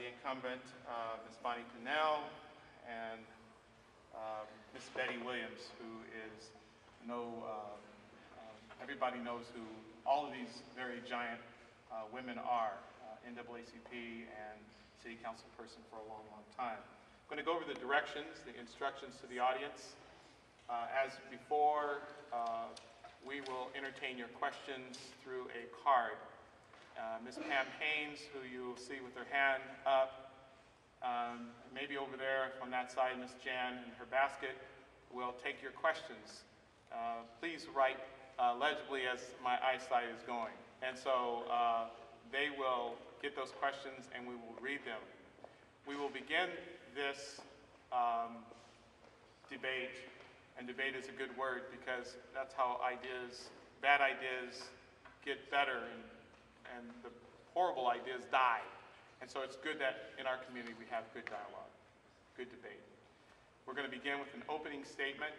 the incumbent, Ms. Bonnie Pannell, and Ms. Betty Williams, who is everybody knows who all of these very giant women are, NAACP and city council person for a long, long time. I'm going to go over the directions, the instructions to the audience. As before, we will entertain your questions through a card. Ms. Pam Haynes, who you'll see with her hand up, maybe over there on that side, Ms. Jan in her basket, will take your questions. Please write legibly as my eyesight is going. And so they will get those questions and we will read them. We will begin this debate, and debate is a good word because that's how bad ideas get better and the horrible ideas die. And so it's good that in our community we have good dialogue, good debate. We're going to begin with an opening statement,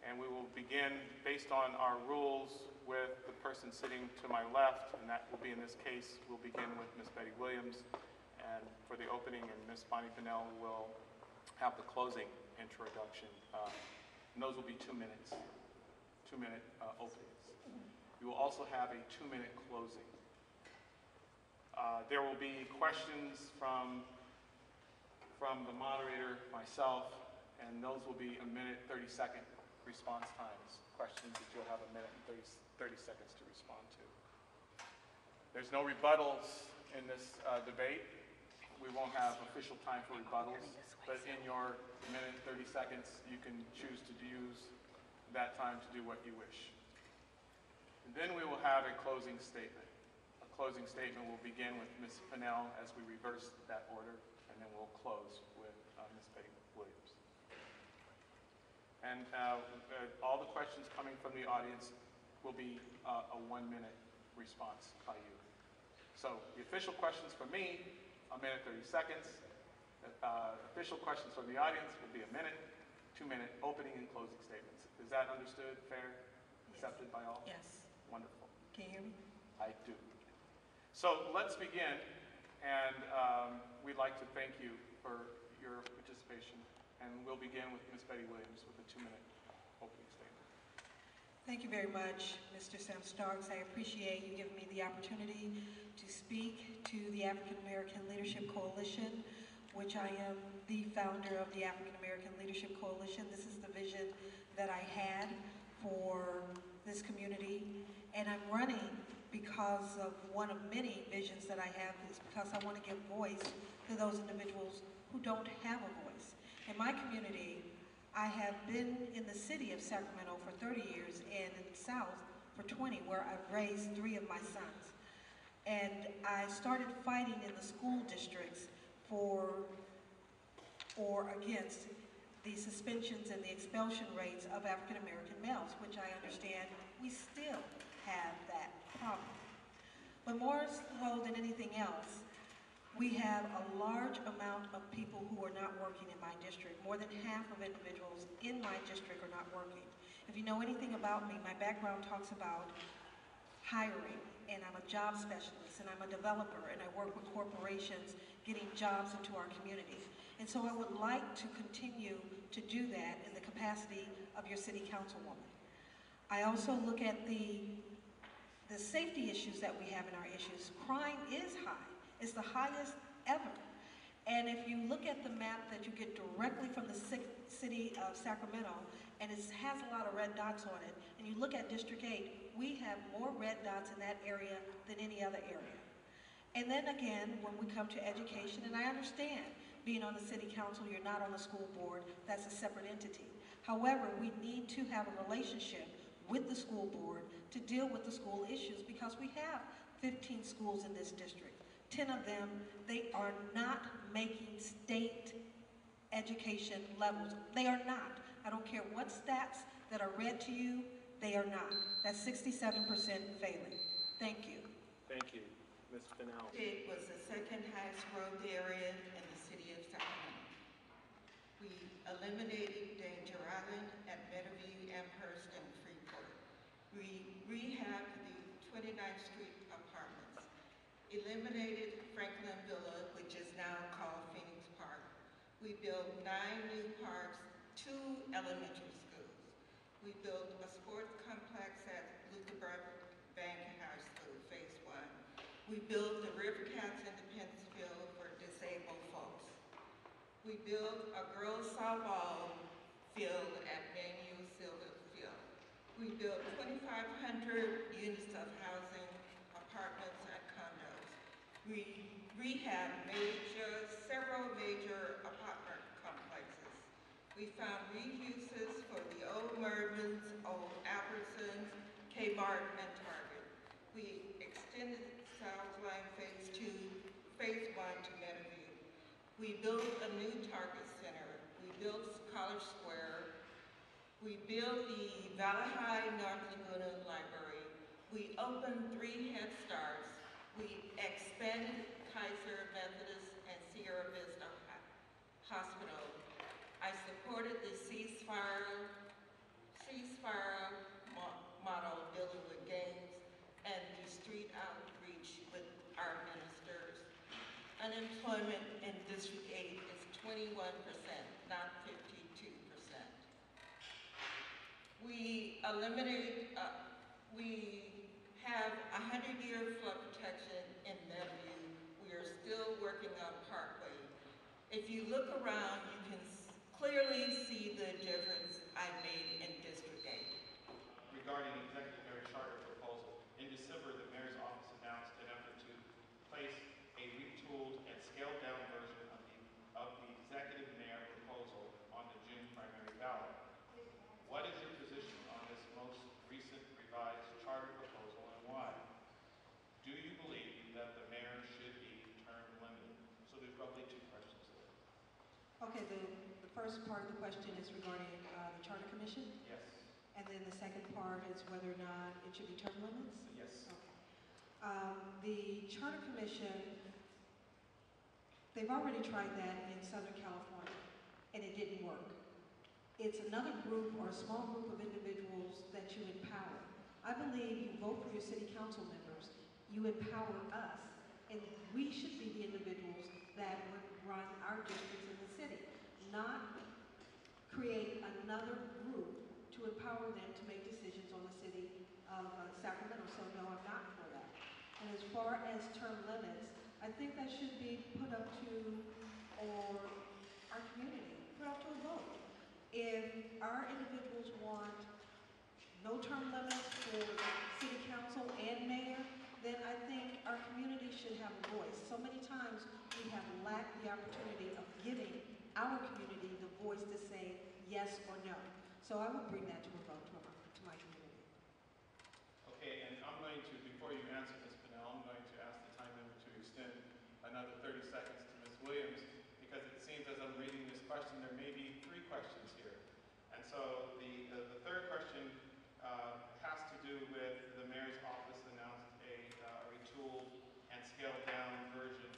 and we will begin based on our rules with the person sitting to my left, and that will be in this case, we'll begin with Ms. Betty Williams, and for the opening, and Ms. Bonnie Pannell will have the closing introduction, and those will be 2 minutes, 2-minute openings. We will also have a 2-minute closing. There will be questions from the moderator, myself, and those will be 1-minute, 30-second response times. Questions that you'll have 1 minute and 30 seconds to respond to. There's no rebuttals in this debate. We won't have official time for rebuttals, but in your 1 minute and 30 seconds, you can choose to use that time to do what you wish. And then we will have a closing statement. A closing statement will begin with Ms. Pannell as we reverse that order, and then we'll close with Ms. Betty Williams. And all the questions coming from the audience will be a 1-minute response by you. So the official questions from me, 1 minute, 30 seconds. Official questions from the audience will be 1 minute, 2-minute opening and closing statements. Is that understood, fair, accepted by all? Yes. Wonderful. Can you hear me? I do. So let's begin, and we'd like to thank you for your participation. And we'll begin with Ms. Betty Williams with a 2-minute opening statement. Thank you very much, Mr. Sam Starks. I appreciate you giving me the opportunity to speak to the African American Leadership Coalition, which I am the founder of the African American Leadership Coalition. This is the vision that I had for this community, and I'm running because of one of many visions that I have, is because I want to give voice to those individuals who don't have a voice. In my community, I have been in the city of Sacramento for 30 years and in the South for 20, where I've raised 3 of my sons. And I started fighting in the school districts for or against the suspensions and the expulsion rates of African American males, which I understand we still have that problem. But more so than anything else, we have a large amount of people who are not working in my district. More than half of individuals in my district are not working. If you know anything about me, my background talks about hiring, and I'm a job specialist, and I'm a developer, and I work with corporations getting jobs into our community. And so I would like to continue to do that in the capacity of your city councilwoman. I also look at the safety issues that we have in our issues. Crime is high. It's the highest ever. And if you look at the map that you get directly from the city of Sacramento, and it has a lot of red dots on it, and you look at District 8, we have more red dots in that area than any other area. And then again, when we come to education, and I understand being on the city council, you're not on the school board, that's a separate entity. However, we need to have a relationship with the school board to deal with the school issues, because we have 15 schools in this district. 10 of them, they are not making state education levels. They are not. I don't care what stats that are read to you, they are not. That's 67% failing. Thank you. Thank you. Ms. Pannell. It was the second highest growth area in the city of Sacramento. We eliminated Danger Island at Meadowview, Amherst, and Freeport. We rehabbed the 29th Street apartments, eliminated Franklin Villa, which is now built 9 new parks, 2 elementary schools. We built a sports complex at Luther Bank High School, Phase 1. We built the River Cats Independence Field for disabled folks. We built a girls softball field at Manu Silver Field. We built 2,500 units of housing, apartments, and condos. We rehab several major apartment complexes. We found reuses for the old Mervyn's, old Albertsons, Kmart, and Target. We extended South Line Phase 1 to Meadowview. We built a new Target Center. We built College Square. We built the Valley High North Laguna Library. We opened 3 Head Starts. We expanded Kaiser Methodist and Sierra Vista Hospital. I supported the ceasefire model dealing with gangs and the street outreach with our ministers. Unemployment in District 8 is 21%, not 52%. We have 100-year flood protection in Meadowview. We are still working on Parkway. If you look around, you can clearly see the difference I made in District 8. Regarding executive mayor charter proposal, in December, the mayor's office announced an effort to place a retooled and scaled down version of the executive mayor proposal on the June primary ballot. What is your position on this most recent revised charter proposal and why? Do you believe that the mayor should be term limited? So there's roughly 2 questions there. Okay, the first part of the question is regarding the Charter Commission, Yes. and then the second part is whether or not it should be term limits? Yes. Okay. The Charter Commission, they've already tried that in Southern California, and it didn't work. It's another group or a small group of individuals that you empower. I believe you vote for your city council members, you empower us, and we should be the individuals that would run our districts in the city, not create another group to empower them to make decisions on the city of Sacramento. So no, I'm not for that. And as far as term limits, I think that should be put up to our community, put up to a vote. If our individuals want no term limits for city council and mayor, then I think our community should have a voice. So many times we have lacked the opportunity of giving our community the voice to say yes or no. So I would bring that to a vote to my community. Okay, and I'm going to, before you answer Ms. Pannell, I'm going to ask the time limit to extend another 30 seconds to Ms. Williams, because it seems as I'm reading this question, there may be 3 questions here. And so the third question has to do with the mayor's office announced a retooled and scaled down version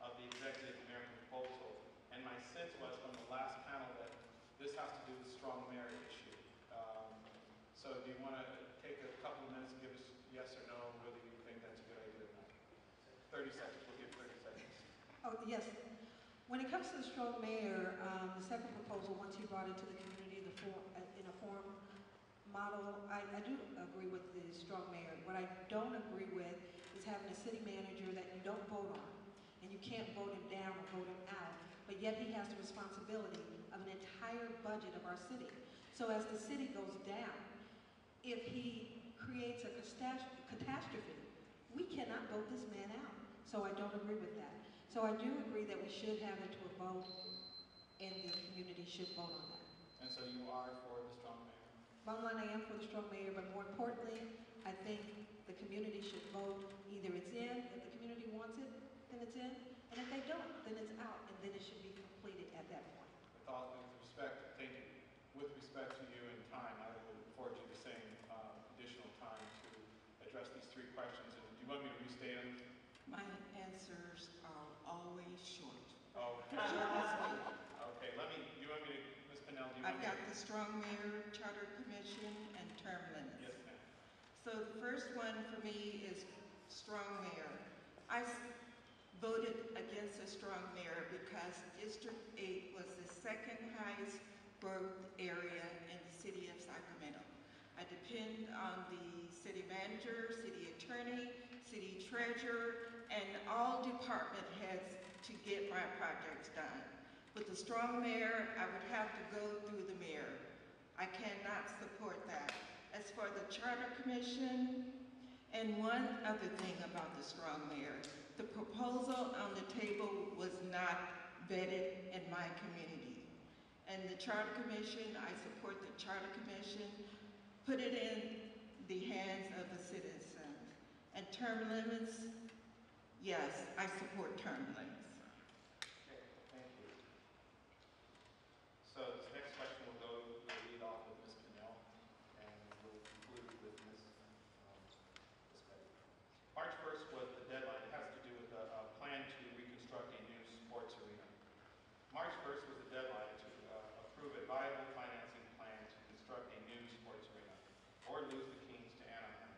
of the executive mayor proposal. And my sense was from the last panel that this has to do with strong mayor issue. So do you want to take a couple of minutes and give us yes or no, whether you think that's a good idea or not? 30 seconds, we'll give 30 seconds. Oh, yes. When it comes to the strong mayor, the second proposal, once he brought it to the community in a form model, I do agree with the strong mayor. What I don't agree with is having a city manager that you don't vote on, and you can't vote him down or vote him out, but yet he has the responsibility of an entire budget of our city. So as the city goes down, if he creates a catastrophe, we cannot vote this man out. So I don't agree with that. So I do agree that we should have it to a vote, and the community should vote on that. And so you are for the strong mayor? Bottom line, I am for the strong mayor, but more importantly, I think the community should vote. Either it's in, if the community wants it, then it's in, and if they don't, then it's out, and then it should be completed at that point. With respect, thank you. With respect to you and time, I will afford you the same additional time to address these 3 questions. And do you want me to restate them? My answers are always short. Oh, okay. Okay, do you want me to, Ms. Pannell, do you want I've me got to? the Strong Mayor, Charter Commission, and term limits. Yes, ma'am. So the first one for me is Strong Mayor. I voted against a Strong Mayor because District 8 was the second highest growth area in the city of Sacramento. I depend on the city manager, city attorney, city treasurer, and all department heads to get my projects done. With a strong mayor, I would have to go through the mayor. I cannot support that. As for the Charter Commission, and one other thing about the strong mayor, the proposal on the table was not vetted in my community. And the Charter Commission, I support the Charter Commission, put it in the hands of the citizens. And term limits, yes, I support term limits. Okay, thank you. So this next question will lead off with Ms. Pannell, and we'll conclude with Ms. Petty. March 1st was the deadline. It has to do with a plan to reconstruct a new sports arena. March 1st was the deadline to approve a viable financing plan to construct a new sports arena, or lose the Kings to Anaheim.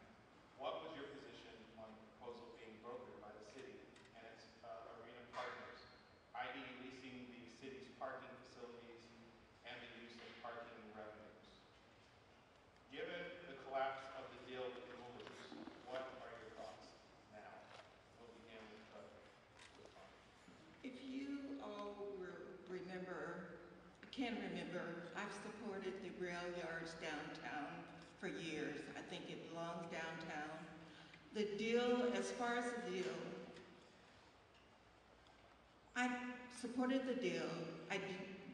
What was your position on the proposal being brokered by the city and its arena partners, i.e. leasing the city's parking facilities and the use of parking revenues? Given the collapse of the deal with the movers, what are your thoughts now? We'll begin with Tom. If you all can remember, I've supported the rail yards downtown for years. I think it belongs downtown. The deal, as far as the deal, I supported the deal. I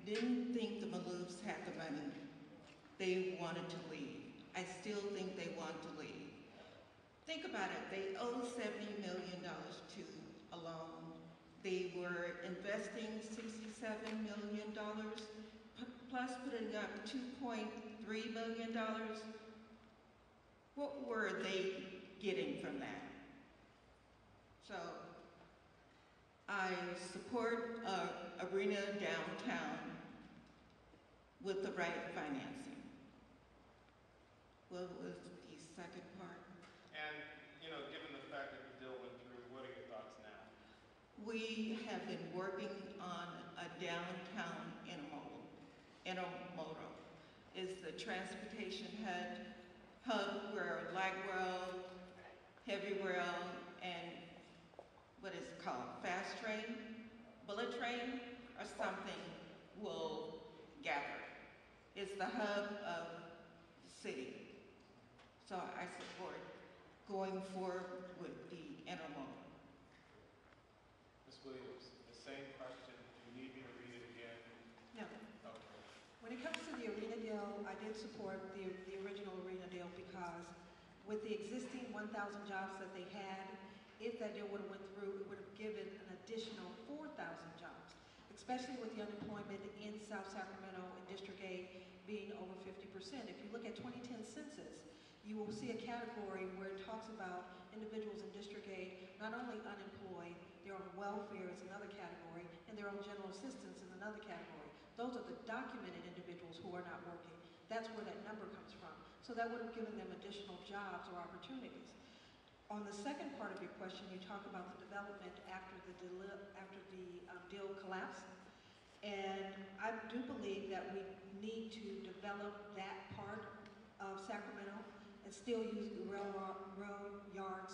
didn't think the Maloofs had the money. They wanted to leave. I still think they want to leave. Think about it. They owe $70 million to a loan. They were investing $67 million, plus putting up $2.3 million. What were they getting from that? So I support arena downtown with the right financing. What was the second part? And, given the fact that the deal went through, what are your thoughts now? We have been working on a downtown intermodal. Is the transportation hub where light rail, heavy rail, and what is it called, fast train, bullet train, or something will gather. It's the hub of the city. So I support going forward with the intermodal. Ms. Williams, the same question. Do you need me to read it again? No. Okay. When it comes to the arena deal, I did support the original arena deal because with the existing 1,000 jobs that they had, if that deal would have went through, it would have given an additional 4,000 jobs, especially with the unemployment in South Sacramento and District 8 being over 50%. If you look at 2010 census, you will see a category where it talks about individuals in District 8 not only unemployed, they're on welfare is another category, and they're on general assistance is another category. Those are the documented individuals who are not working. That's where that number comes from. So that would have given them additional jobs or opportunities. On the second part of your question, you talk about the development after the deal collapsed. And I do believe that we need to develop that part of Sacramento and still use the rail yards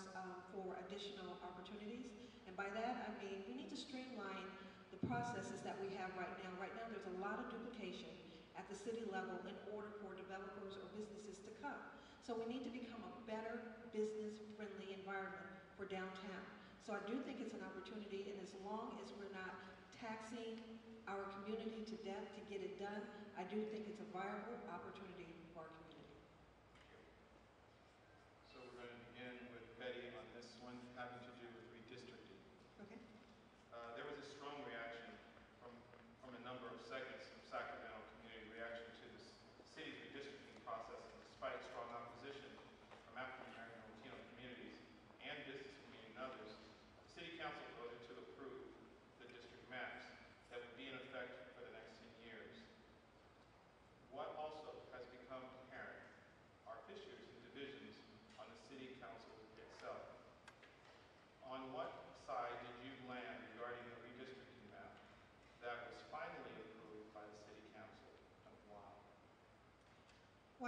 for additional opportunities. And by that, I mean we need to streamline the processes that we have right now. Right now, there's a lot of duplication at the city level in order for developers or businesses to come. So we need to become a better business-friendly environment for downtown. So I do think it's an opportunity, and as long as we're not taxing our community to death to get it done, I do think it's a viable opportunity for our community. So we're going to begin with Betty on this one having to do with redistricting. Okay. There was a strong reaction from a number of segments of Sacramento community reaction to the city's redistricting process, and despite strong opposition from African American and Latino communities and business community and others, the city council voted to approve the district maps that would be in effect for the next 10 years. What also has become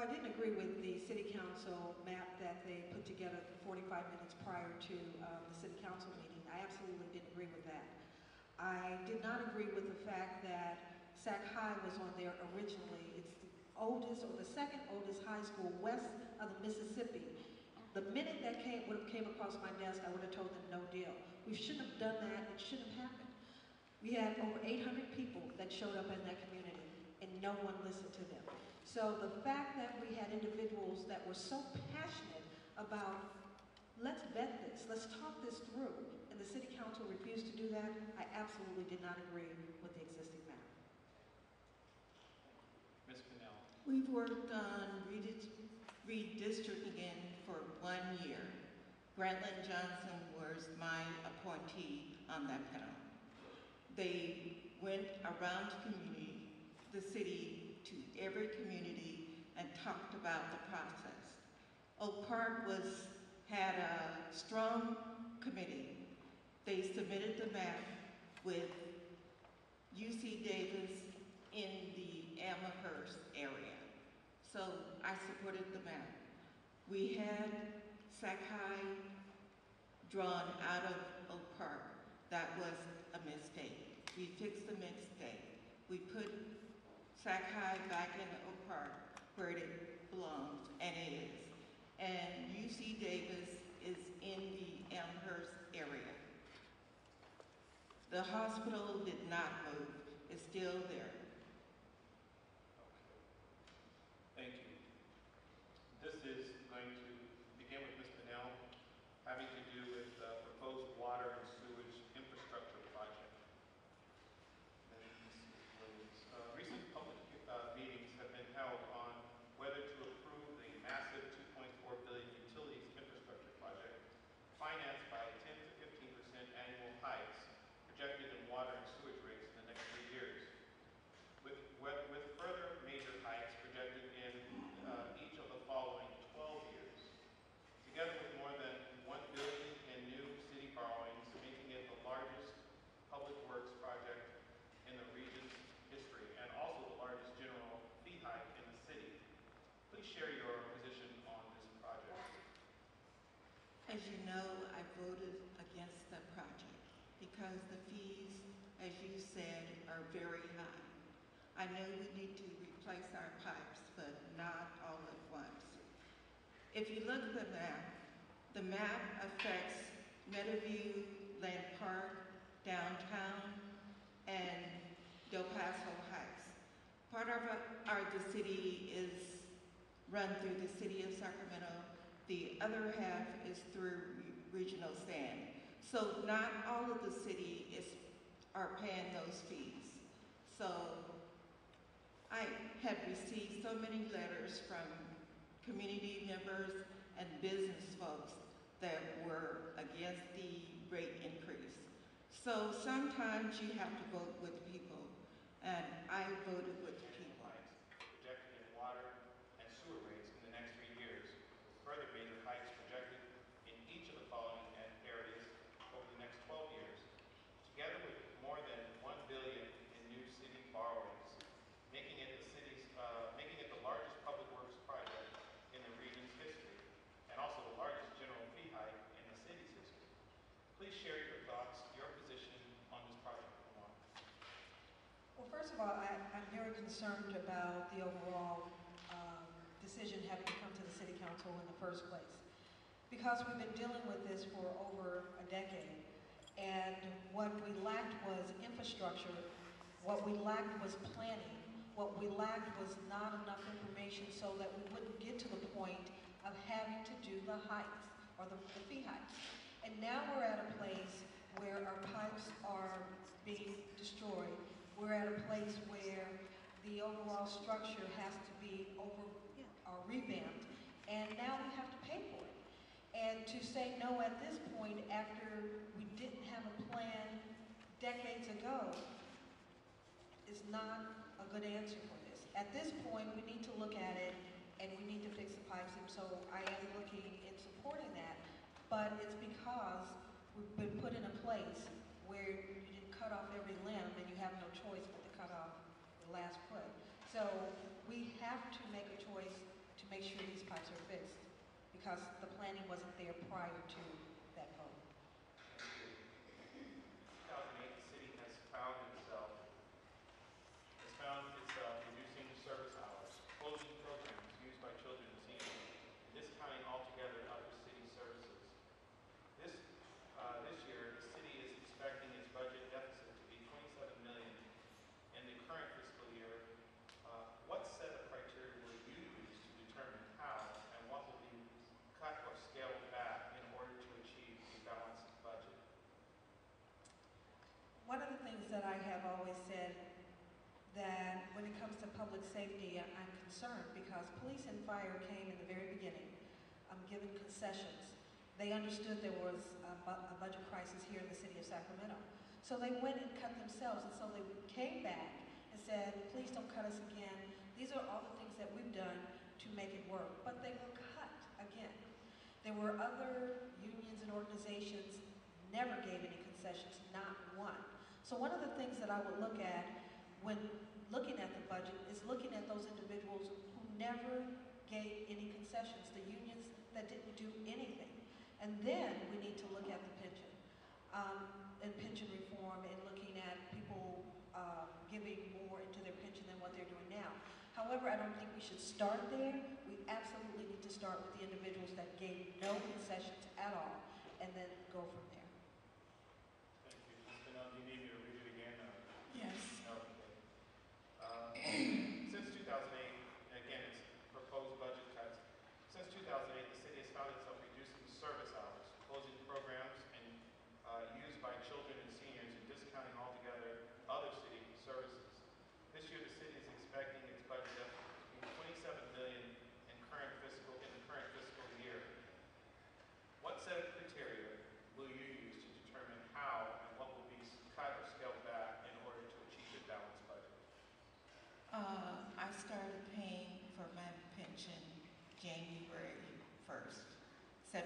Well, I didn't agree with the city council map that they put together 45 minutes prior to the city council meeting. I absolutely didn't agree with that. I did not agree with the fact that Sac High was on there originally. It's the oldest or the second oldest high school west of the Mississippi. The minute that would have came across my desk, I would have told them no deal. We shouldn't have done that. It shouldn't have happened. We had over 800 people that showed up in that community, and no one listened to them. So the fact that we had individuals that were so passionate about, let's vet this, let's talk this through, and the city council refused to do that, I absolutely did not agree with the existing map. Ms. Pannell. We've worked on redistricting for 1 year. Grantland Johnson was my appointee on that panel. They went around the city, to every community and talked about the process. Oak Park had a strong committee. They submitted the map with UC Davis in the Amherst area. So I supported the map. We had Sac High drawn out of Oak Park. That was a mistake. We fixed the mistake. We put Sac High back in Oak Park where it belongs, and it is. And UC Davis is in the Amherst area. The hospital did not move. It's still there. Thank you. This is going to begin with Ms. Pannell, having to do with the proposed water and sewage infrastructure project. And Ms. Williams. Recent public meetings have been held on whether to approve the massive $2.4 billion utilities infrastructure project, financed by 10 to 15% annual hikes projected in water and sewage rates in the next 3 years, with further major hikes projected in each of the following 12 years. Together with more than $1 billion in new city borrowings, making it the largest public works project in the region's history, and also the largest general fee hike in the city. Please share your position on this project. As you know, I voted against the project because the fees, as you said, are very high. I know we need to replace our pipes, but not all at once. If you look at the map affects Meadowview, Land Park, downtown, and Del Paso Heights. Part of the city is run through the city of Sacramento. The other half is through regional stand. So not all of the city are paying those fees. So I had received so many letters from community members and business folks that were against the rate increase. So sometimes you have to vote with people, and I voted with people. Projected in water and sewer rates in the next 3 years, with further major hikes projected in each of the following areas over the next 12 years, together with more than $1 billion in new city borrowings, making it the largest public works project in the region's history, and also the largest general fee hike in the city's history. Please share your thoughts, your position on this project. Well, first of all, I'm very concerned about the overall decision having to come to the city council in the first place, because we've been dealing with this for over a decade, and what we lacked was infrastructure, what we lacked was planning, what we lacked was not enough information so that we wouldn't get to the point of having to do the hikes, or the fee hikes. And now we're at a place where our pipes are being destroyed. We're at a place where the overall structure has to be revamped, and now we have to pay for it. And to say no at this point, after we didn't have a plan decades ago, is not a good answer for this. At this point, we need to look at it, and we need to fix the pipes, and so I am looking and supporting that. But it's because we've been put in a place where you didn't cut off every limb, and you have no choice but to cut off the last foot. So we have to make a choice make sure these pipes are fixed, because the planning wasn't there prior to that vote. 2008, the city has found itself reducing service hours, closing programs used by children and seniors, and discounting altogether other city services. This year, the city is expecting its budget deficit to be $27 million in the current fiscal year. What set of criteria will you use to determine how and what will be cut or scaled back in order to achieve a balanced budget? One of the things that I have always said, that when it comes to public safety, I'm concerned because police and fire came in the very beginning, given concessions. They understood there was a budget crisis here in the city of Sacramento. So they went and cut themselves, and so they came back and said, please don't cut us again. These are all the things that we've done to make it work, but they were cut again. There were other unions and organizations never gave any concessions, not one. So one of the things that I would look at when looking at the budget is looking at those individuals who never gave any concessions, the unions that didn't do anything. And then we need to look at the pension and pension reform and looking at people giving more into their pension than what they're doing now. However, I don't think we should start there. We absolutely need to start with the individuals that gave no concessions at all and then go from there. Thank you. Ms. Pannell, do you need me to read it again? Yes. Since 2008, again, it's proposed budget cuts. Since 2008, the city has found itself reducing service hours, closing programs and used by children and seniors, and discounting altogether other city services. This year, the city is expecting its budget deficit to be $27 million in the current fiscal year. What set of criteria will you use to determine how and what will be cut or scaled back in order to achieve a balanced budget? I started paying for my pension January 1st, 7%.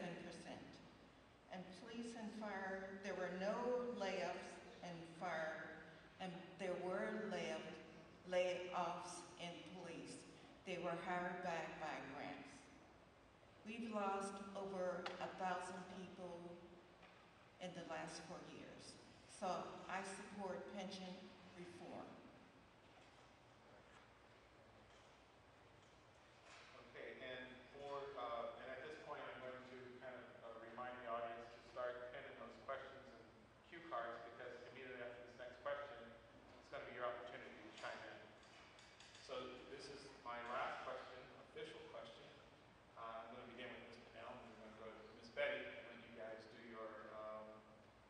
And police and fire, there were no layoffs in fire, and there were layoffs in police. They were hired back by grants. We've lost over 1,000 people in the last 4 years. So I support pension reform. Okay, and at this point, I'm going to kind of remind the audience to start pinning those questions and cue cards, because immediately after this next question, it's going to be your opportunity to chime in. So this is my last question, official question. I'm going to begin with Ms. Pannell, and we're going to go to Ms. Betty, and let you guys do your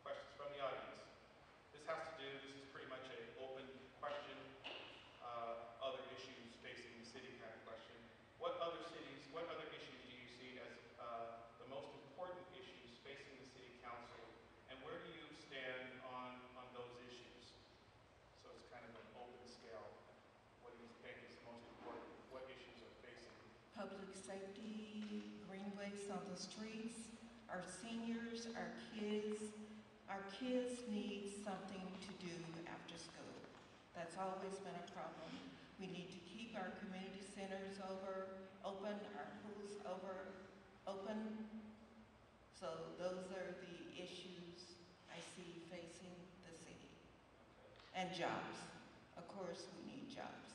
questions from the audience. This is pretty much an open question, other issues facing the city kind of question. What other issues do you see as the most important issues facing the city council, and where do you stand on those issues? So it's kind of an open scale. What do you think is most important? What issues are facing? Public safety, greenways on the streets, our seniors, our kids. Our kids need something to do after school. That's always been a problem. We need to keep our community centers open, our pools open. So those are the issues I see facing the city. And jobs. Of course, we need jobs.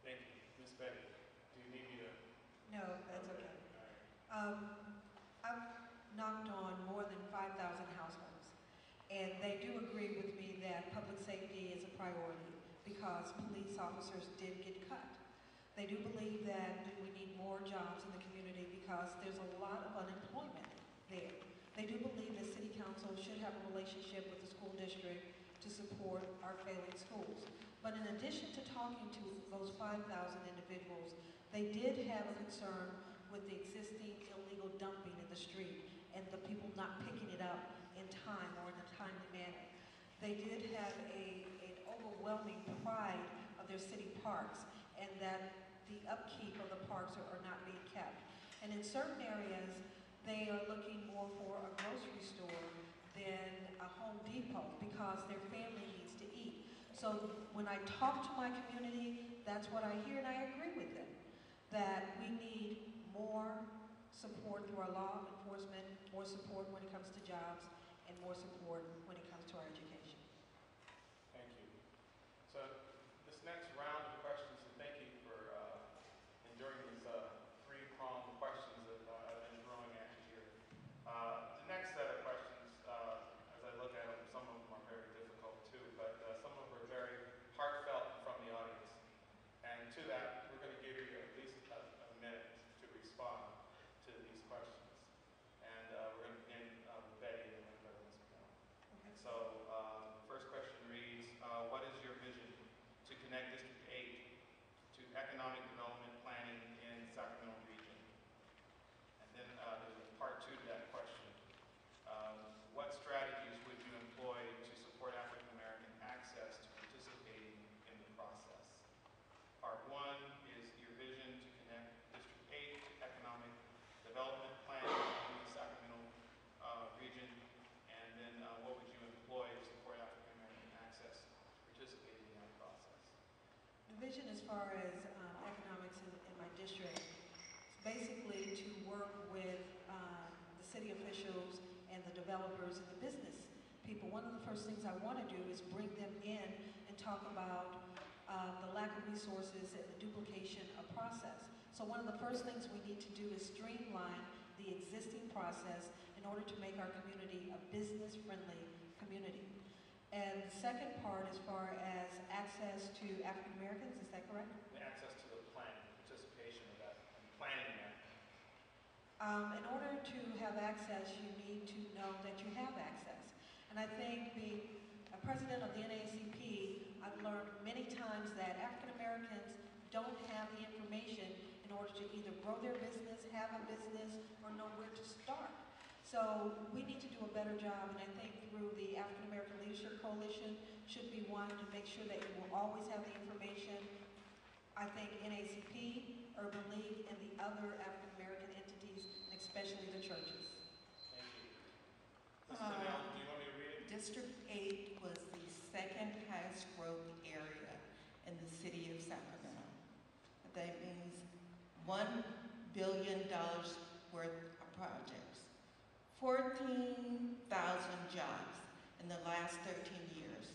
Thank you. Ms. Betty, do you need me to? No, that's okay. I've knocked on more than 5,000 households, and they do agree with me that public safety is a priority because police officers did get cut. They do believe that we need more jobs in the community because there's a lot of unemployment there. They do believe that city council should have a relationship with the school district to support our failing schools. But in addition to talking to those 5,000 individuals, they did have a concern with the existing illegal dumping in the street and the people not picking it up in time or in a timely manner. They did have an overwhelming pride of their city parks and that the upkeep of the parks are not being kept. And in certain areas, they are looking more for a grocery store than a Home Depot because their family needs to eat. So when I talk to my community, that's what I hear, and I agree with them, that we need more support through our law enforcement, more support when it comes to jobs, and more support when it comes to our education. Thank you. So this next round of questions, and thank you for enduring these three-pronged questions that I've been throwing at you here. The next set of questions, as I look at them, some of them are very difficult too, but some of them are very heartfelt from the audience. And to that, we're going to give you at least a minute to respond to these questions. And we're going to begin with Betty and then go to Ms. Pannell. And so the first question reads, what is your vision to connect District 8 to economic development planning in Sacramento region? And then there's a part two to that question. What strategies would you employ to support African American access to participating in the process? Part one is your vision to connect District 8 to economic development planning in the Sacramento region. And then what would you employ to support African American access to participating in that process? The vision as far as economics in my district is basically to work with the city officials and the developers and the business people. One of the first things I want to do is bring them in and talk about the lack of resources and the duplication of process. So one of the first things we need to do is streamline the existing process in order to make our community a business-friendly community. And the second part, as far as access to African Americans, is that correct? The access to the planning, participation of that, and planning that. In order to have access, you need to know that you have access. And I think being a president of the NAACP, I've learned many times that African Americans don't have the information in order to either grow their business, have a business, or know where to start. So we need to do a better job, and I think through the African American Leadership Coalition should be one to make sure that you will always have the information. I think NAACP, Urban League, and the other African American entities, and especially the churches. Thank you. Ms. Pannell, do you want me to read it? District 8 was the second highest growth area in the city of Sacramento. That means $1 billion worth of projects, 14,000 jobs in the last 13 years.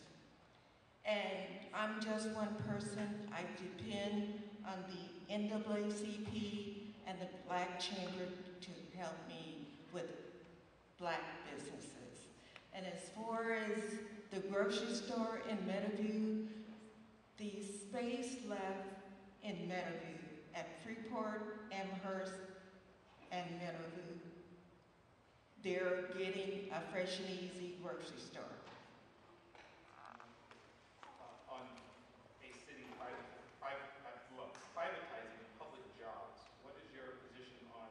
And I'm just one person. I depend on the NAACP and the Black Chamber to help me with Black businesses. And as far as the grocery store in Meadowview, the space left in Meadowview at Freeport, Amherst, and Meadowview, they're getting a fresh and easy grocery store. On a city privatizing public jobs, what is your position on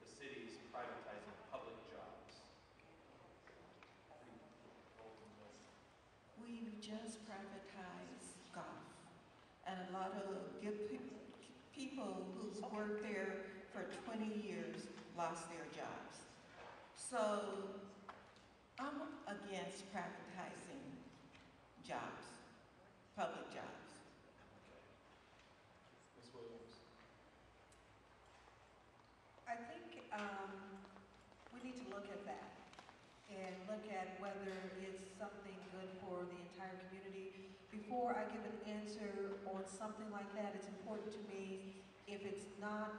the city's privatizing public jobs? We just privatized golf, and a lot of good people who's worked there for 20 years lost their jobs. So I'm against privatizing jobs, public jobs. Ms. Williams. I think we need to look at that and look at whether it's something good for the entire community. Before I give an answer on something like that, it's important to me, if it's not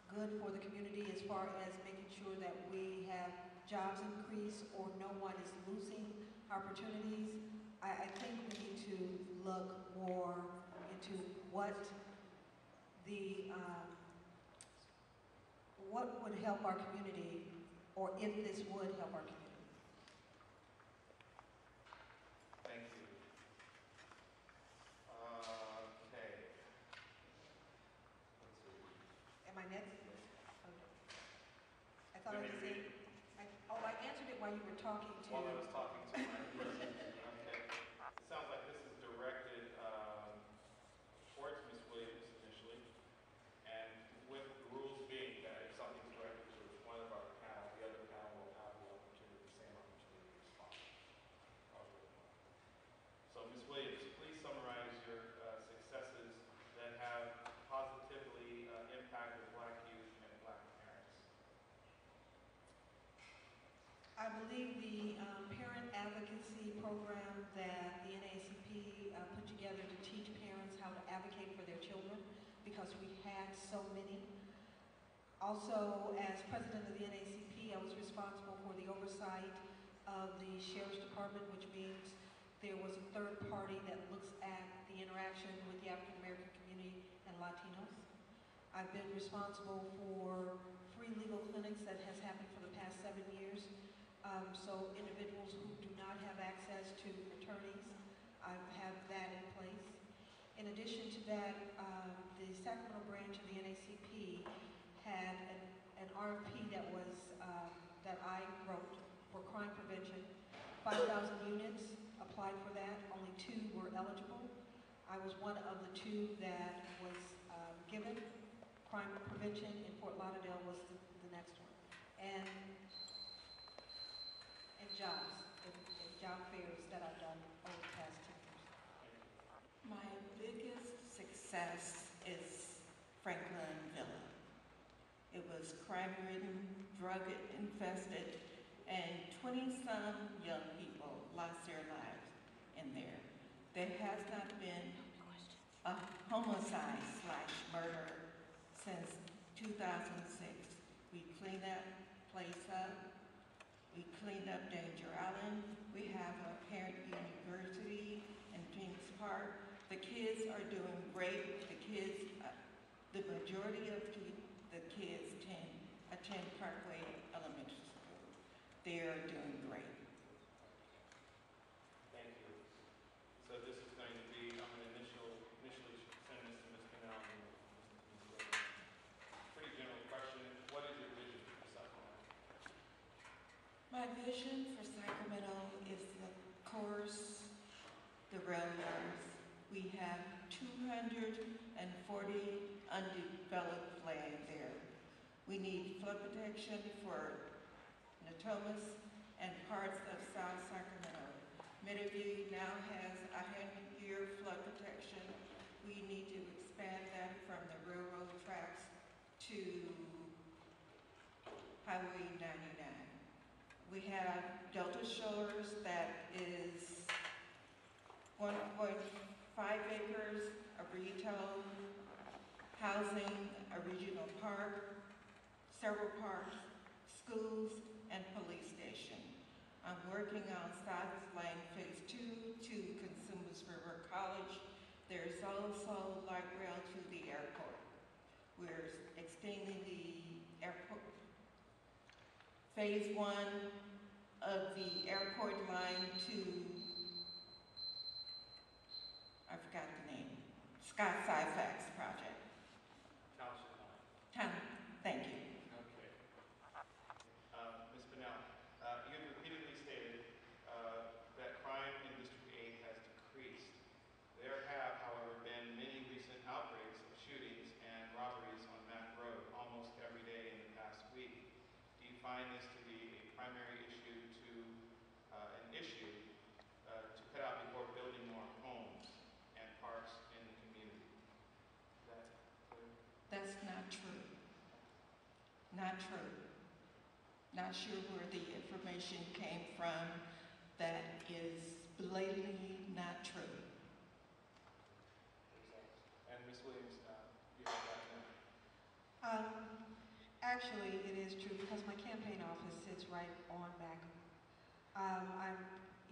good for the community as far as making sure that we have jobs increase or no one is losing opportunities, I think we need to look more into what would help our community, or if this would help our community. Thank you. Okay. Let's see. Am I next? Okay. I thought I Let me just read said, it. I answered it while you were talking to. While I was talking to my person. Okay. It sounds like this is directed towards Ms. Williams initially, and with the rules being that if something's directed to one of our panel, the other panel will have the opportunity I believe the parent advocacy program that the NAACP put together to teach parents how to advocate for their children, because we had so many. Also, as president of the NAACP, I was responsible for the oversight of the Sheriff's Department, which means there was a third party that looks at the interaction with the African American community and Latinos. I've been responsible for free legal clinics that has happened for the past 7 years. So individuals who do not have access to attorneys, I have that in place. In addition to that, the Sacramento branch of the NAACP had an RFP that was that I wrote for crime prevention. 5,000 units applied for that. Only 2 were eligible. I was one of the 2 that was given. Crime prevention in Fort Lauderdale was the next one. And jobs, and job fairs that I've done over the past 10 years. My biggest success is Franklin Villa. It was crime-ridden, drug-infested, and 20-some young people lost their lives in there. There has not been a homicide/murder since 2006. We cleaned that place up. We cleaned up Danger Island. We have a parent university in Kings Park. The kids are doing great. The majority of the kids attend Parkway Elementary School. They are doing great. Thank you. So this is going to be, I'm going to initially send this to Ms. Pannell and Ms. Williams. Pretty general question. What is your vision for Sacramento? My vision for Sacramento is, of course, the rail yards. We have 240 undeveloped land there. We need flood protection for Natomas and parts of South Sacramento. Meadowview now has a 100-year flood protection. We need to expand that from the railroad tracks to Highway 99. We have Delta Shores that is 1.5 acres of retail housing, a regional park, several parks, schools, and police station. I'm working on South Lane Phase 2 to Consumers River College. There's also light rail to the airport. We're extending the airport, Phase 1 of the airport line to, I forgot the name, Scott Syfax project. Township line. Thank you. Okay. Ms. Pannell, you have repeatedly stated that crime in District 8 has decreased. There have, however, been many recent outbreaks of shootings and robberies on Mack Road almost every day in the past week. Do you find this to be a primary issue to cut out before building more homes and parks in the community? Is that clear? That's not true. Not true. Not sure where the information came from. That is blatantly not true. And Ms. Williams, you have that now. Actually, it is true because my campaign office sits right on Mack. I'm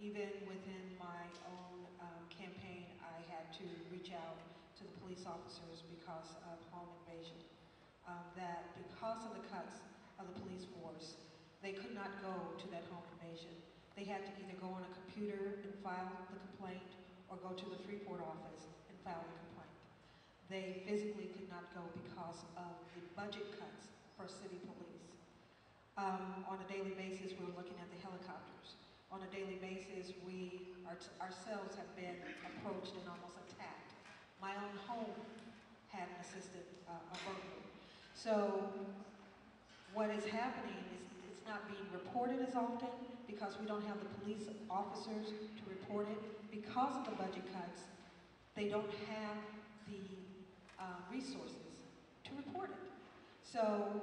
even within my own campaign, I had to reach out to the police officers because of home invasion. That because of the cuts of the police force, they could not go to that home invasion. They had to either go on a computer and file the complaint or go to the Freeport office and file the complaint. They physically could not go because of the budget cuts for city police. On a daily basis, we're looking at the helicopters. On a daily basis, we ourselves have been approached and almost attacked. My own home had an assisted burglary. So what is happening is it's not being reported as often because we don't have the police officers to report it. Because of the budget cuts, they don't have the resources to report it. So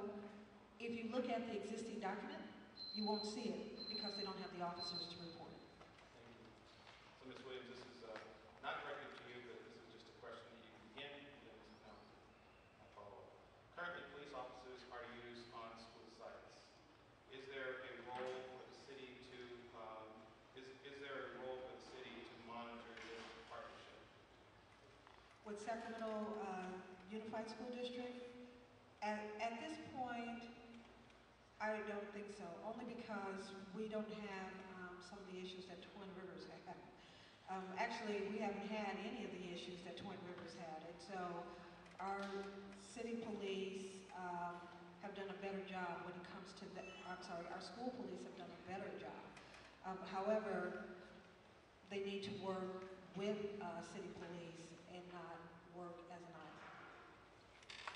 if you look at the existing document, you won't see it because they don't have the officers to report it. Thank you. So, Ms. Williams, this is not directed to you, but this is just a question that you can begin, and then Ms. Pannell will follow up. Currently, police officers are used on school sites. Is there a role for the city to, is there a role for the city to monitor this partnership? With Sacramento Unified School District, at this point, I don't think so, only because we don't have some of the issues that Twin Rivers had. Actually, we haven't had any of the issues that Twin Rivers had, and so our city police have done a better job when it comes to the, I'm sorry, our school police have done a better job. However, they need to work with city police and not work as an island.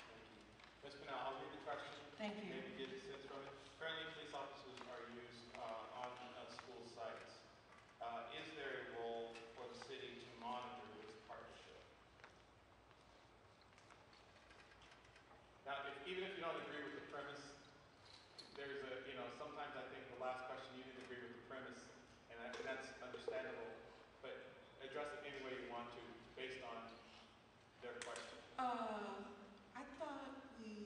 Thank you. Ms. Pannell, I'll read the question. Thank you. Maybe get a sense from it. Currently, police officers are used on school sites. Is there a role for the city to monitor this partnership? Now, even if you don't agree with the premise, there's a, sometimes I think the last question you didn't agree with the premise, and that's understandable, but address it any way you want to, based on their question. I thought the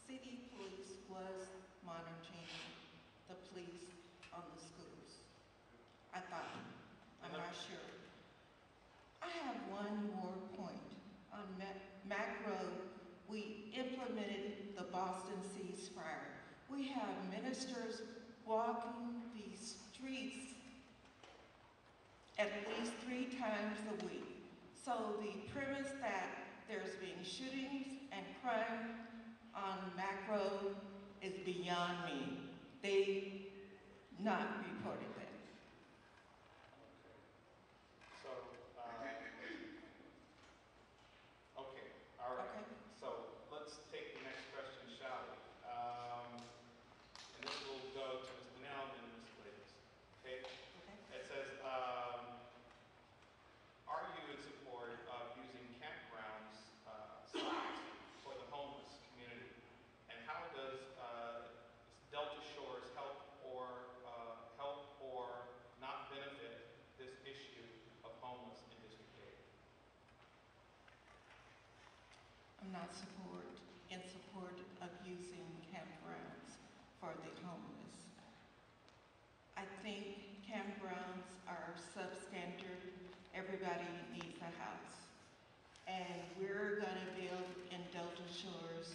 city police was monitoring the police on the schools. I thought, I'm not sure. I have one more point. On Mac Road, we implemented the Boston ceasefire. We have ministers walking these streets at least 3 times a week. So the premise that there's been shootings and crime on Mac Road is beyond me. They not reported that. So, okay, all right. Okay. So let's take the next question, shall we? And this will go to Ms. Pannell and Ms. Williams. Okay? Okay. It says, are you in support of using campgrounds sites for the homeless community? And how does Delta Shores help or not benefit this issue of homeless in District 8? I'm not in support of using campgrounds for the homeless. I think campgrounds are substandard. Everybody needs a house. And we're gonna build in Delta Shores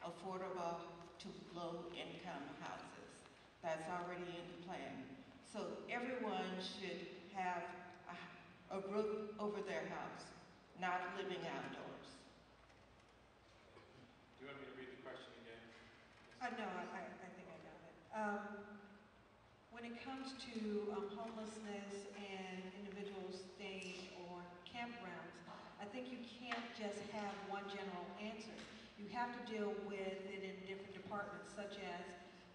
affordable to low-income houses. That's already in the plan. So everyone should have a roof over their house, not living outdoors. Do you want me to read the question again? No, I think I got it. When it comes to homelessness and individuals staying on campgrounds, I think you can't just have one general answer. You have to deal with it in different departments, such as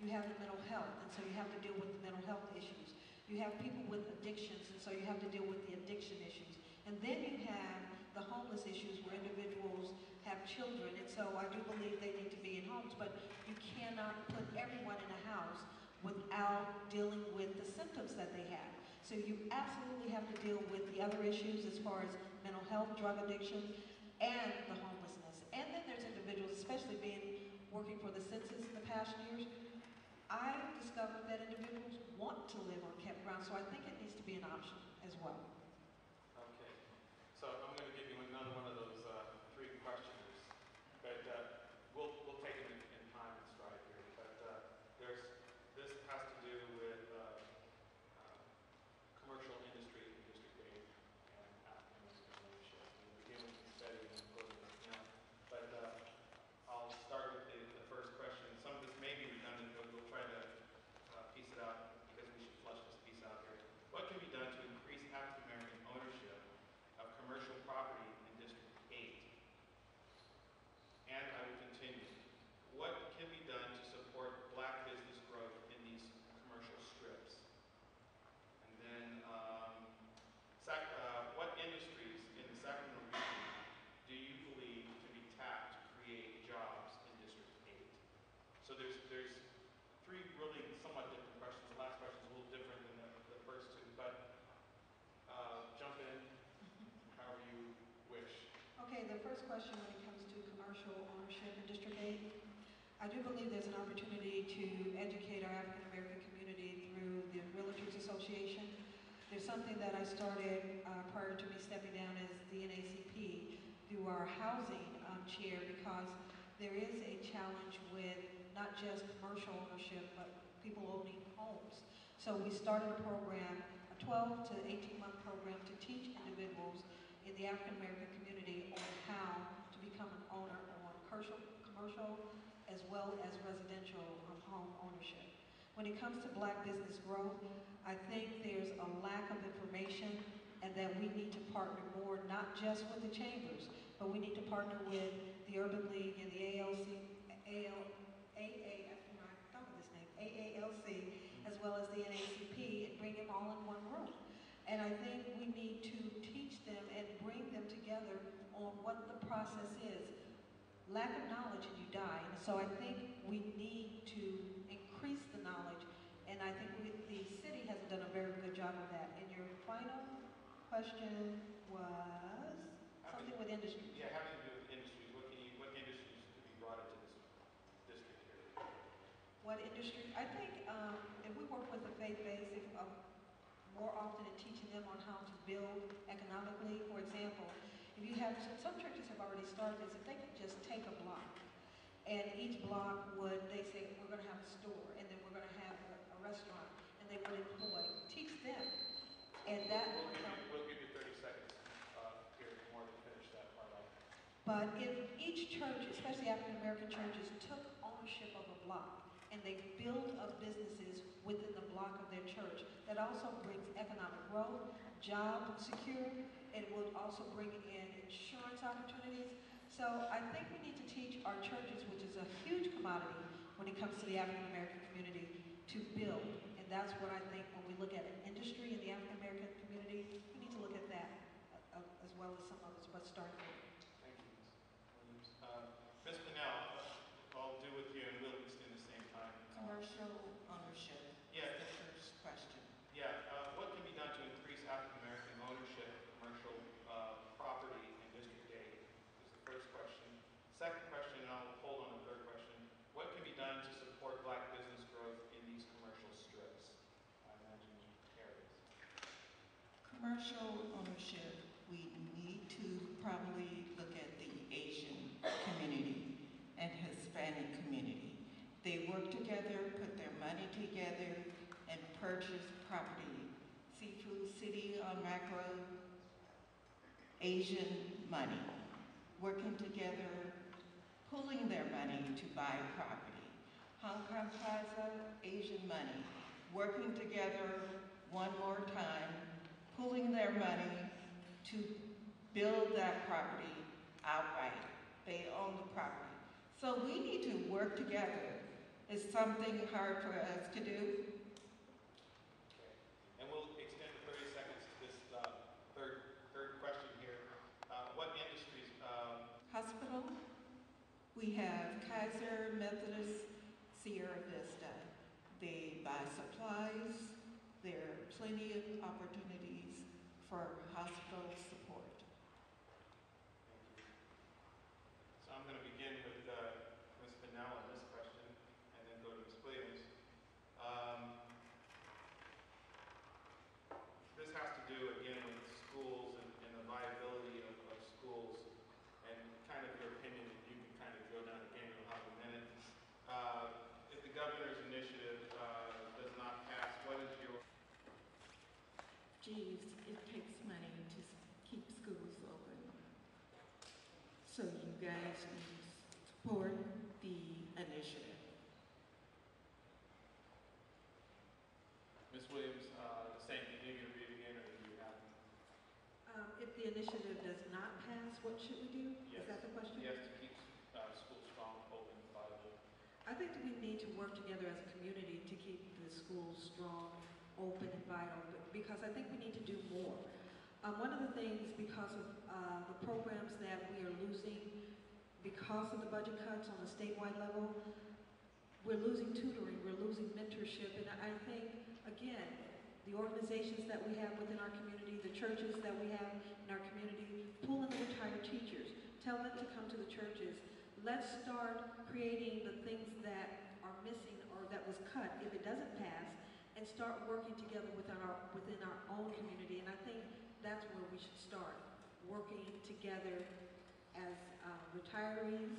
you have the mental health, and so you have to deal with the mental health issues. You have people with addictions, and so you have to deal with the addiction issues. And then you have the homeless issues where individuals have children, and so I do believe they need to be in homes, but you cannot put everyone in a house without dealing with the symptoms that they have. So you absolutely have to deal with the other issues as far as mental health, drug addiction, and the homelessness. And then there's individuals, especially working for the census in the past years, I discovered that individuals want to live on campgrounds, so I think it needs to be an option as well. Okay. So I'm going to give you another one of those 3 questioners, but we'll take them in time and stride here. But this has to do with commercial industry in District 8 and African American leadership. We'll begin with the study and then go to the now. But I'll start with the first question. Some of this may be redundant, but we'll try to piece it out because we should flush this piece out here. What can be done to increase African American first question when it comes to commercial ownership in District 8, I do believe there's an opportunity to educate our African American community through the Realtors Association. There's something that I started prior to me stepping down as the NACP through our housing chair, because there is a challenge with not just commercial ownership, but people owning homes. So we started a program, a 12 to 18-month program to teach individuals in the African American community on how to become an owner on commercial as well as residential home ownership. When it comes to Black business growth, I think there's a lack of information, and that we need to partner more, not just with the chambers, but we need to partner with the Urban League and the AALC, as well as the NACP, and bring them all in one room. And I think we need to teach them and bring them together on what the process is. Lack of knowledge and you die. And so I think we need to increase the knowledge, and I think the city hasn't done a very good job of that. And your final question was something with industry. Yeah, having to do with industries. What industries could be brought into this district here? What industry? I think if we work with the faith base, if more often in teaching them on how to build economically. For example, if you have, some churches have already started this, if they could just take a block, and each block would, they say, we're going to have a store, and then we're going to have a restaurant, and they would employ, teach them, and that We'll give you 30 seconds here more to finish that part off. But if each church, especially African American churches, took ownership of a block and they build up businesses within the block of their church, that also brings economic growth, job security. It would also bring in insurance opportunities. So I think we need to teach our churches, which is a huge commodity when it comes to the African American community, to build. And that's what I think when we look at an industry in the African American community, we need to look at that as well as some others, but start there. Thank you, Ms. Williams. Ms. Pannell, I'll do with you, and we'll extend the same time. Commercial ownership. Yeah. Is the first question. Yeah, what can be done to increase African American ownership of commercial property in District 8? Is the first question. Second question, and I'll hold on the third question. What can be done to support Black business growth in these commercial strips? I imagine areas. Commercial ownership, we need to probably look at the Asian community and Hispanic community. They work together, put their money together, and purchase property. Seafood City on Mac Road, Asian money, working together, pooling their money to buy property. Hong Kong Plaza, Asian money, working together one more time, pooling their money to build that property outright. They own the property. So we need to work together. Is something hard for us to do? And we'll extend 30 seconds to this third question here. What industries? Hospital. We have Kaiser, Methodist, Sierra Vista. They buy supplies. There are plenty of opportunities for hospital support. Thank you. So I'm going to begin with Ms. Pannell on this question, and then go to Ms. Williams. This has to do, again, with schools and the viability of schools, and kind of your opinion, and you can kind of go down the game in a minute. If the governor's initiative does not pass, what is your... Geez, it takes money to keep schools open. So you guys need to support the initiative. Ms. Williams, same thing, do you agree again, or do you have? If the initiative does not pass, what should we do? Yes. Is that the question? Yes, to keep schools strong, open, viable. I think that we need to work together as a community to keep the schools strong, open, and vital, because I think we need to do more. One of the things, because of the programs that we are losing, because of the budget cuts on a statewide level, we're losing tutoring, we're losing mentorship, and I think, again, the organizations that we have within our community, the churches that we have in our community, pulling the retired teachers Tell them to come to the churches. Let's start creating the things that are missing or that was cut if it doesn't pass, and start working together within our own community. And I think that's where we should start, working together as retirees,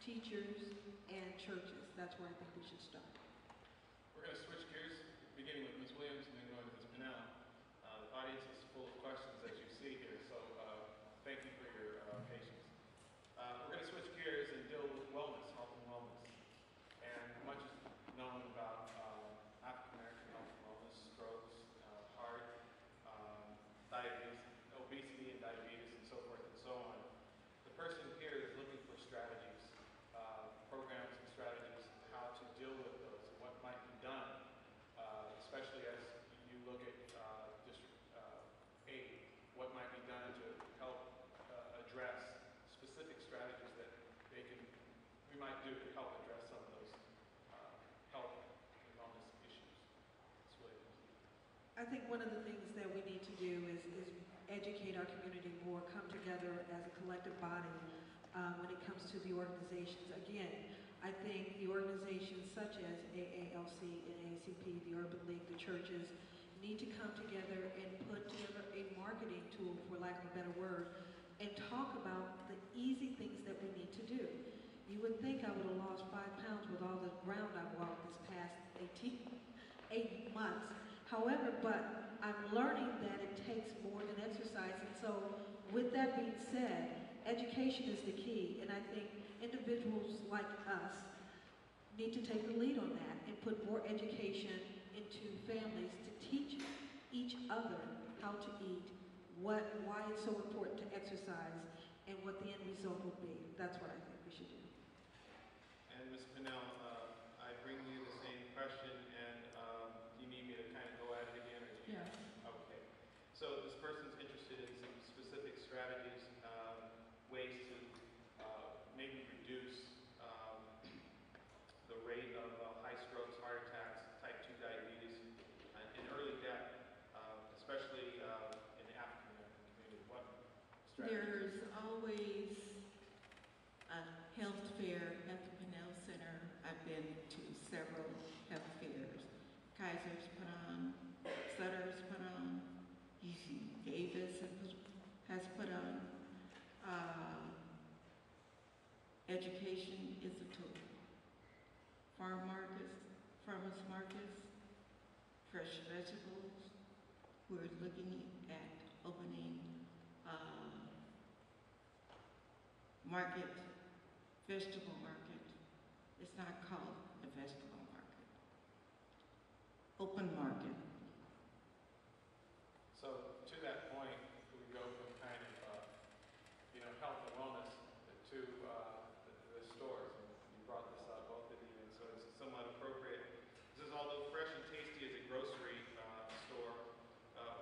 teachers, and churches. That's where I think we should start. We're going to switch gears, beginning with Ms. Williams and then going to Ms. Pannell. The audience is full of questions, as you see here, so thank you for your patience. We're going to switch gears and deal with wellness, health and wellness. And much is known about African American health and wellness, strokes, heart, diabetes, obesity and diabetes, and so forth and so on. The person here is looking for strategies, programs and strategies how to deal with those and what might be done, especially as you look at District 8, what might be done to help address specific strategies that we might do to help address some of those health and wellness issues. I think one of the things that we need to do is educate our community more, come together as a collective body when it comes to the organizations. Again, I think the organizations such as AALC and ACP, the Urban League, the churches, need to come together and put together a marketing tool, for lack of a better word, and talk about the easy things that we need to do. You would think I would have lost 5 pounds with all the ground I've walked this past 8 months. However, but I'm learning that it takes more than exercise. And so with that being said, education is the key. And I think individuals like us need to take the lead on that and put more education into families to teach each other how to eat, why it's so important to exercise, and what the end result will be. That's what I think we should do. And Ms. Pannell, I bring you the same question, and do you need me to kind of go at it again? Or do you Okay. So this person's interested in some specific strategies, ways to maybe reduce the rate of high strokes, heart attacks, type 2 diabetes, and early death, especially in the African American community. What strategies? There's always a health fair at the Pannell Center. I've been to several health fairs. Kaiser's put on, Sutter's put on, UC Davis has put on. Education is a tool. Farmers markets, fresh vegetables. We're looking at opening vegetable market. It's not called a vegetable market. Open market. So to that point, we go from kind of health and wellness to the stores. And you brought this up, both of you, and so it's somewhat appropriate. This is, although fresh and tasty is a grocery store,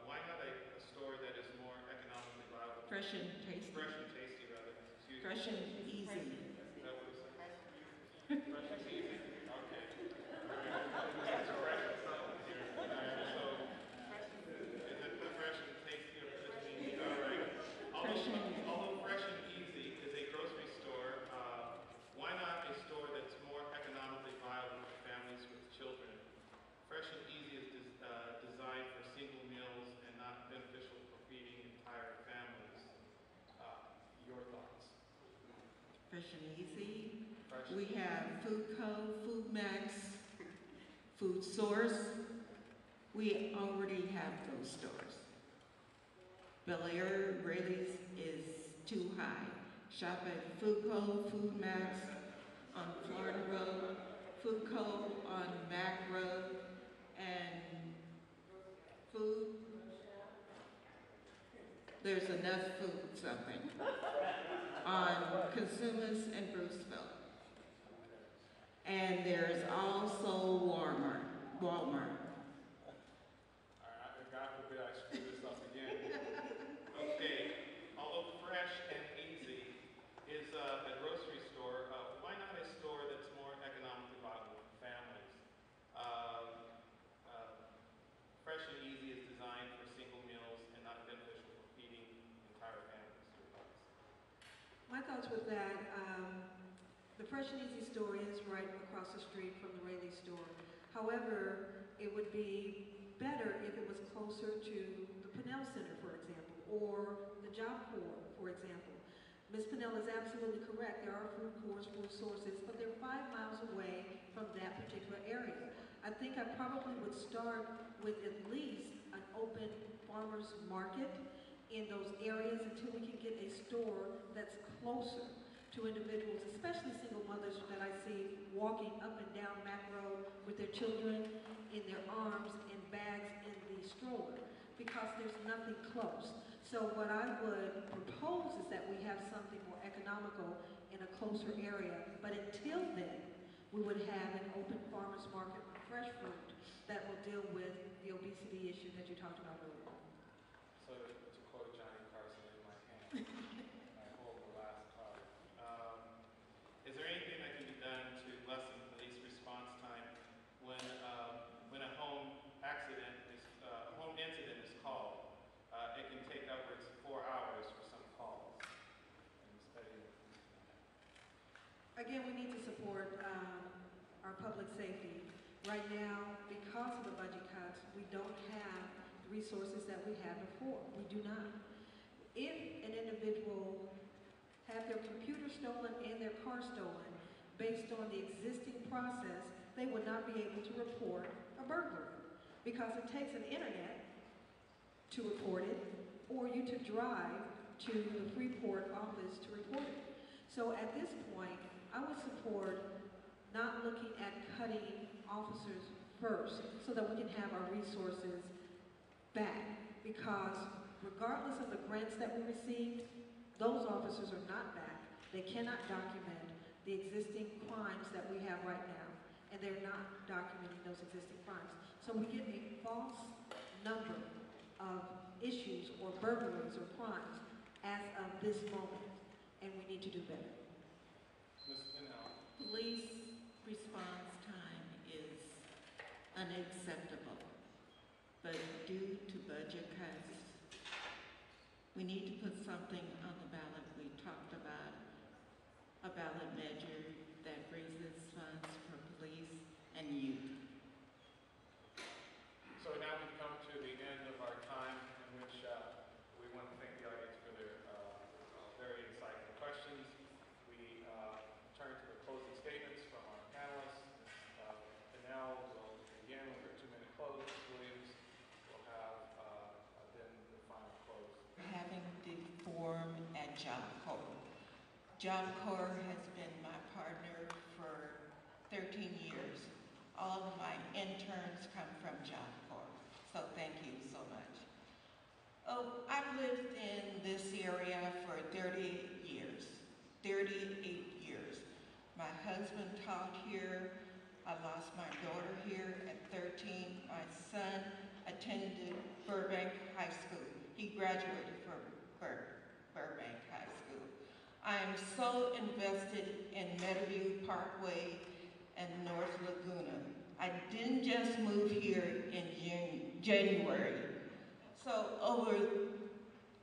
why not a store that is more economically viable? Fresh and tasty. Fresh and tasty, rather. Excuse me. Fresh and easy. Is that what it says? Fresh and easy. Okay. That's correct. So, is it the fresh and tasty or fresh and easy? All right. Although fresh and easy is a grocery store, why not a store that's more economically viable for families with children? Fresh and easy is designed for single meals and not beneficial for feeding entire families. Your thoughts? Fresh and easy. Fresh We have Food Co., Food Max, Food Source. We already have those stores. Bel Air Rayleigh's is too high. Shop at Food Co., Food Max on Florida Road, Food Co. on Mac Road, and Food. There's enough food something on Consumers and Bruceville. And there's also Walmart. All right, God forbid I screw this up again. Okay, although fresh and easy is a grocery store, why not a store that's more economically viable for families? Fresh and easy is designed for single meals and not beneficial for feeding entire families. My thoughts with that. The Fresh and Easy store is right across the street from the Rayleigh store. However, it would be better if it was closer to the Pannell Center, for example, or the Job Corps, for example. Ms. Pannell is absolutely correct. There are food courts, food sources, but they're 5 miles away from that particular area. I think I probably would start with at least an open farmer's market in those areas until we can get a store that's closer to individuals, especially single mothers that I see walking up and down Mac Road with their children in their arms and bags in the stroller, because there's nothing close. So what I would propose is that we have something more economical in a closer area, but until then, we would have an open farmer's market for fresh fruit that will deal with the obesity issue that you talked about earlier. So to quote Johnny Carson, in my hand, I hold the last card. Is there anything that can be done to lessen police response time when a home incident is called? It can take upwards of 4 hours for some calls. Again, we need to support our public safety. Right now, because of the budget cuts, we don't have the resources that we had before. We do not. If an individual had their computer stolen and their car stolen, based on the existing process, they would not be able to report a burglary, because it takes an internet to report it, or you to drive to the Freeport office to report it. So at this point, I would support not looking at cutting officers first, so that we can have our resources back, because regardless of the grants that we received, those officers are not back. They cannot document the existing crimes that we have right now, and they're not documenting those existing crimes. So we get a false number of issues or burglaries or crimes as of this moment, and we need to do better. Ms. Pannell. Police response time is unacceptable, but due to budget cuts, we need to put something on the ballot. We talked about a ballot measure that raises funds for police and youth. So now we've come to the end of our time, in which we want to thank the audience for their very insightful questions. We turn to the closing statements from our panelists. Ms. Pannell will begin with her 2-minute close. Ms. Williams will have then the final close. Having the forum at Job Corps. Job Corps has been my partner for 13 years. All of my interns come from Job Corps, so thank you so much. Oh, I've lived in this area for 38 years. My husband taught here. I lost my daughter here at 13. My son attended Burbank High School. He graduated from Burbank High School. I am so invested in Meadowview Parkway and North Laguna. I didn't just move here in January. So over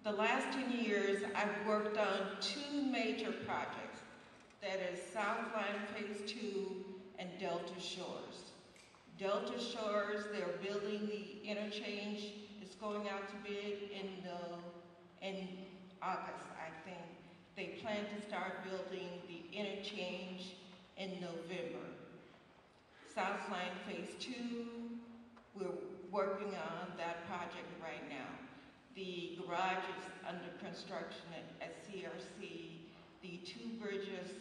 the last 10 years, I've worked on 2 major projects. That is Southline Phase 2 and Delta Shores. Delta Shores, they're building the interchange. It's going out to bid in August, I think. They plan to start building the interchange in November. Southline Phase 2, we're working on that project right now. The garage is under construction at CRC. The 2 bridges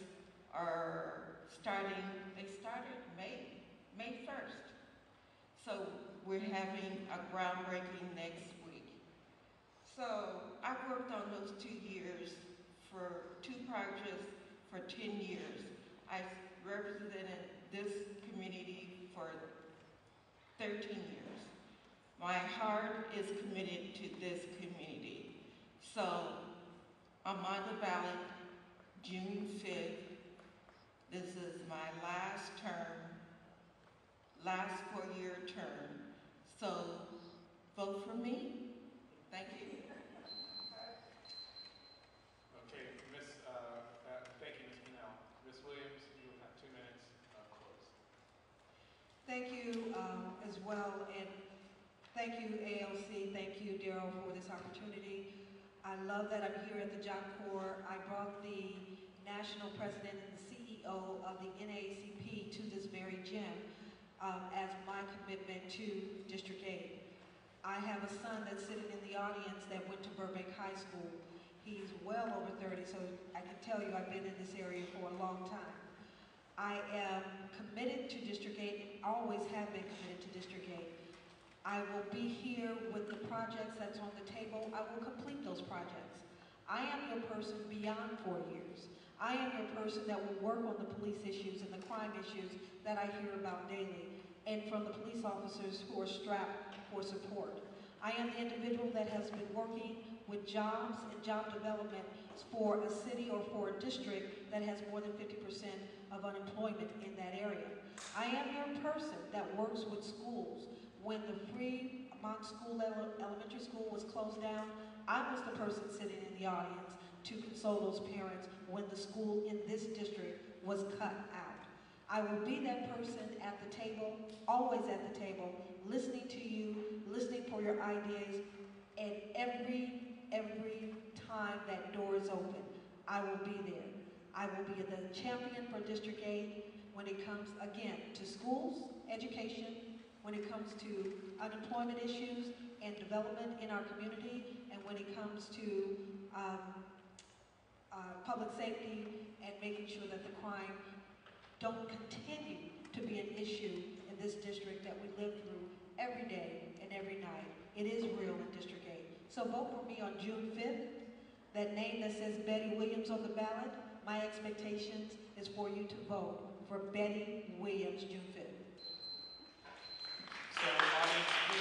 are starting, they started May 1st. So we're having a groundbreaking next week. So I've worked on those 2 years for 2 projects for 10 years. I represented this community for 13 years. My heart is committed to this community. So I'm on the ballot June 5th. This is my last term, last 4-year term. So vote for me. Thank you. Okay, Ms. well, and thank you, ALC, thank you, Daryl, for this opportunity. I love that I'm here at the Job Corps. I brought the national president and the CEO of the NAACP to this very gym as my commitment to District 8. I have a son that's sitting in the audience that went to Burbank High School. He's well over 30, so I can tell you I've been in this area for a long time. I am committed to District 8, always have been committed to District 8. I will be here with the projects that's on the table. I will complete those projects. I am your person beyond 4 years. I am your person that will work on the police issues and the crime issues that I hear about daily, and from the police officers who are strapped for support. I am the individual that has been working with jobs and job development for a city or for a district that has more than 50% of unemployment in that area. I am your person that works with schools. When the Fremont School Elementary School was closed down, I was the person sitting in the audience to console those parents when the school in this district was cut out. I will be that person at the table, always at the table, listening to you, listening for your ideas, and every time that door is open, I will be there. I will be the champion for District 8 when it comes, again, to schools, education, when it comes to unemployment issues and development in our community, and when it comes to public safety and making sure that the crime don't continue to be an issue in this district that we live through every day and every night. It is real in District 8. So vote for me on June 5th. That name that says Betty Williams on the ballot, my expectations is for you to vote for Betty Williams June 5th. So, audience, please.